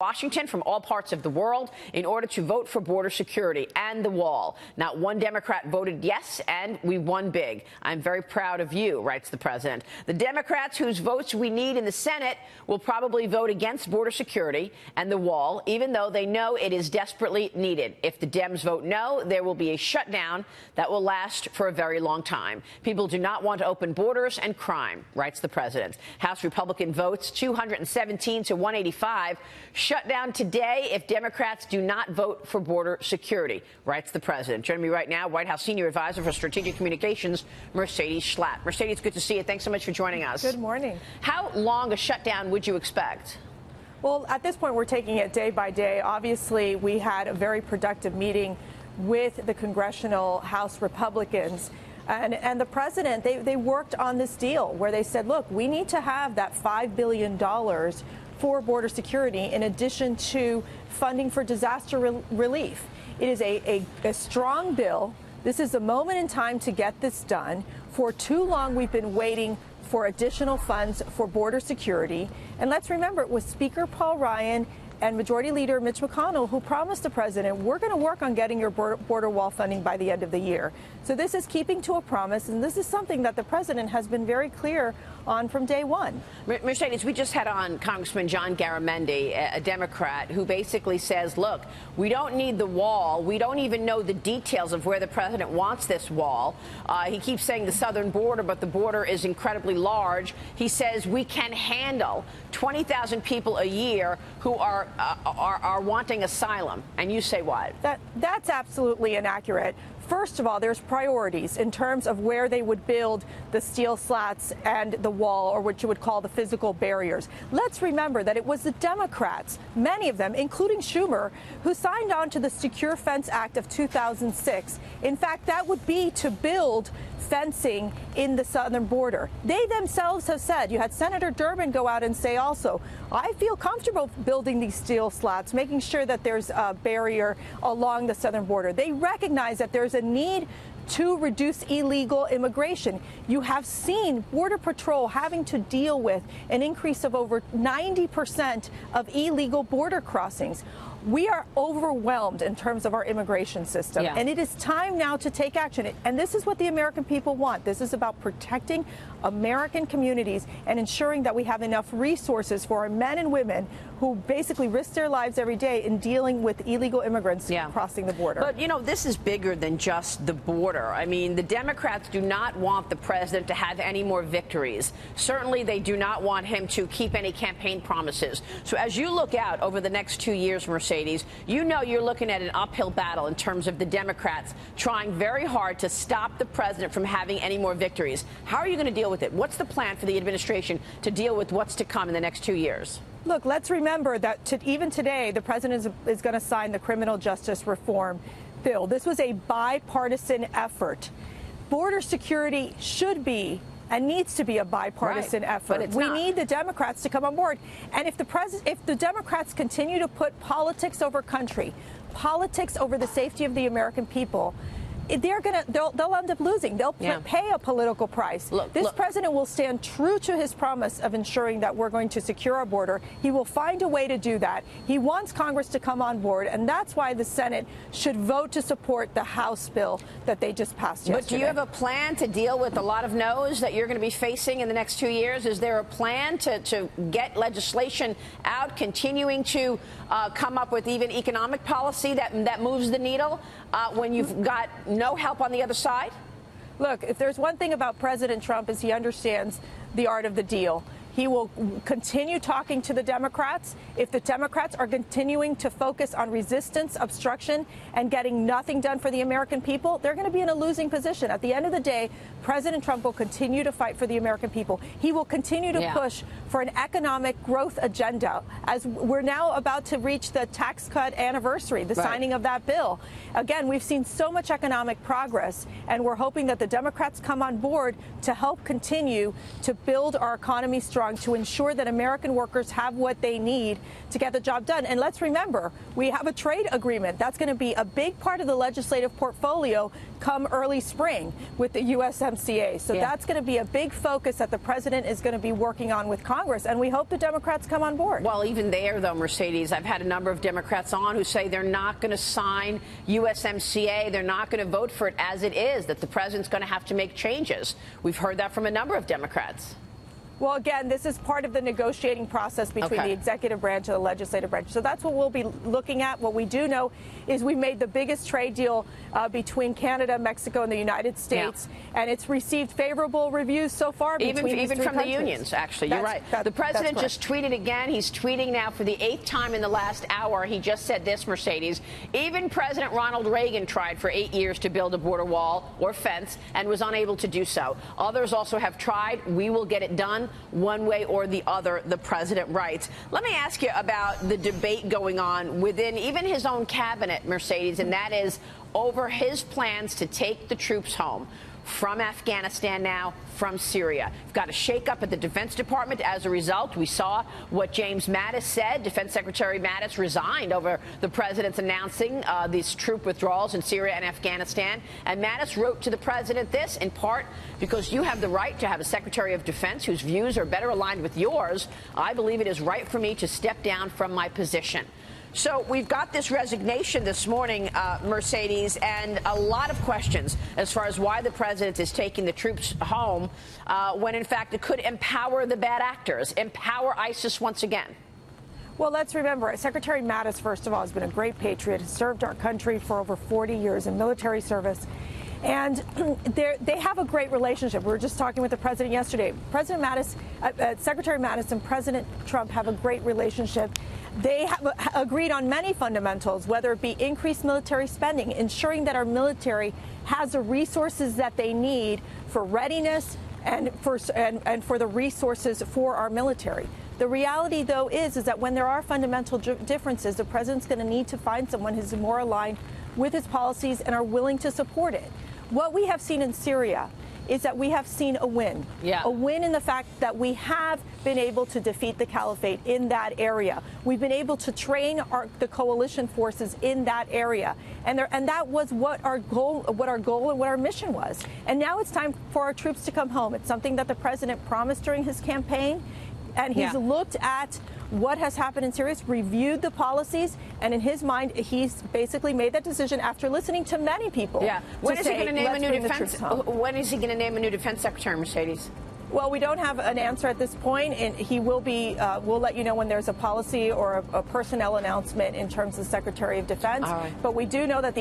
Washington from all parts of the world in order to vote for border security and the wall. Not one Democrat voted yes, and we won big. I'm very proud of you, writes the president. The Democrats whose votes we need in the Senate will probably vote against border security and the wall, even though they know it is desperately needed. If the Dems vote no, there will be a shutdown that will last for a very long time. People do not want to open borders and crime, writes the president. House Republican votes 217 to 185. Shut down today if Democrats do not vote for border security, writes the president. Joining me right now, White House Senior Advisor for Strategic Communications, Mercedes Schlapp. Mercedes, good to see you. Thanks so much for joining us. Good morning. How long a shutdown would you expect? Well, at this point, we're taking it day by day. Obviously, we had a very productive meeting with the congressional House Republicans. And the president, they worked on this deal where they said, look, we need to have that $5 billion for border security in addition to funding for disaster relief. It is a strong bill. This is a moment in time to get this done. For too long, we've been waiting for additional funds for border security. And let's remember, it was Speaker Paul Ryan and Majority Leader Mitch McConnell who promised the president, we're going to work on getting your border wall funding by the end of the year. So this is keeping to a promise, and this is something that the president has been very clear on from day one. Mercedes, we just had on Congressman John Garamendi, a Democrat, who basically says, look, we don't need the wall. We don't even know the details of where the president wants this wall. He keeps saying the southern border, but the border is incredibly large. He says we can handle 20,000 people a year who are wanting asylum. And you say what? That's absolutely inaccurate. First of all, there's priorities in terms of where they would build the steel slats and the wall, or what you would call the physical barriers. Let's remember that it was the Democrats, many of them, including Schumer, who signed on to the Secure Fence Act of 2006. In fact, that would be to build fencing in the southern border. They themselves have said, you had Senator Durbin go out and say also, I feel comfortable building these steel slats, making sure that there's a barrier along the southern border. They recognize that there's a need to reduce illegal immigration. You have seen Border Patrol having to deal with an increase of over 90% of illegal border crossings. We are overwhelmed in terms of our immigration system, and it is time now to take action. And this is what the American people want. This is about protecting American communities and ensuring that we have enough resources for our men and women who basically risk their lives every day in dealing with illegal immigrants crossing the border. But, you know, this is bigger than just the border. I mean, the Democrats do not want the president to have any more victories. Certainly, they do not want him to keep any campaign promises. So as you look out over the next 2 years, Mercedes, you know you're looking at an uphill battle in terms of the Democrats trying very hard to stop the president from having any more victories. How are you going to deal with it? What's the plan for the administration to deal with what's to come in the next 2 years? Look, let's remember that even today, the president is going to sign the criminal justice reform bill. This was a bipartisan effort. Border security should be and needs to be a bipartisan effort. We need the Democrats to come on board. And if the Democrats continue to put politics over country, politics over the safety of the American people, they'll end up losing. They'll pay a political price. This president will stand true to his promise of ensuring that we're going to secure our border. He will find a way to do that. He wants Congress to come on board, and that's why the Senate should vote to support the House bill that they just passed yesterday. But do you have a plan to deal with a lot of no's that you're going to be facing in the next 2 years? Is there a plan to get legislation out, continuing to come up with even economic policy that moves the needle when you've got no help on the other side? Look, if there's one thing about President Trump is he understands the art of the deal. He will continue talking to the Democrats. If the Democrats are continuing to focus on resistance, obstruction, and getting nothing done for the American people, they're going to be in a losing position. At the end of the day, President Trump will continue to fight for the American people. He will continue to push for an economic growth agenda, as we're now about to reach the tax cut anniversary, the signing of that bill. Again, we've seen so much economic progress, and we're hoping that the Democrats come on board to help continue to build our economy strong, to ensure that American workers have what they need to get the job done. And let's remember, we have a trade agreement. That's going to be a big part of the legislative portfolio come early spring with the USMCA. So that's going to be a big focus that the president is going to be working on with Congress. Congress, and we hope the Democrats come on board. Well, even there, though, Mercedes, I've had a number of Democrats on who say they're not going to sign USMCA. They're not going to vote for it as it is, that the president's going to have to make changes. We've heard that from a number of Democrats. Well, again, this is part of the negotiating process between the executive branch and the legislative branch. So that's what we'll be looking at. What we do know is we made the biggest trade deal between Canada, Mexico, and the United States, and it's received favorable reviews so far. Even from the unions, actually. You're right. The president just tweeted again. He's tweeting now for the 8th time in the last hour. He just said this, Mercedes. Even President Ronald Reagan tried for 8 years to build a border wall or fence and was unable to do so. Others also have tried. We will get it done one way or the other, the president writes. Let me ask you about the debate going on within even his own cabinet, Mercedes, and that is over his plans to take the troops home from Afghanistan now, from Syria. We've got a shakeup at the Defense Department as a result. We saw what James Mattis said. Defense Secretary Mattis resigned over the president's announcing these troop withdrawals in Syria and Afghanistan. And Mattis wrote to the president this, in part because you have the right to have a Secretary of Defense whose views are better aligned with yours. I believe it is right for me to step down from my position. So we've got this resignation this morning, Mercedes, and a lot of questions as far as why the president is taking the troops home when, in fact, it could empower the bad actors, empower ISIS once again. Well, let's remember, Secretary Mattis, first of all, has been a great patriot, has served our country for over 40 years in military service. And they have a great relationship. We were just talking with the president yesterday. President Mattis, Secretary Mattis and President Trump have a great relationship. They have agreed on many fundamentals, whether it be increased military spending, ensuring that our military has the resources that they need for readiness and for the resources for our military. The reality, though, is that when there are fundamental differences, the president's going to need to find someone who's more aligned with his policies and are willing to support it. What we have seen in Syria is that we have seen a win. A win in the fact that we have been able to defeat the caliphate in that area. We've been able to train the coalition forces in that area. And that was what our goal and what our mission was. And now it's time for our troops to come home. It's something that the president promised during his campaign. And he's looked at what has happened in Syria, reviewed the policies, and in his mind, he's basically made that decision after listening to many people. When is he going to name a new defense? When is he going to name a new defense secretary, Mercedes? Well, we don't have an answer at this point, and he will be. We'll let you know when there's a policy or a personnel announcement in terms of Secretary of Defense. But we do know that the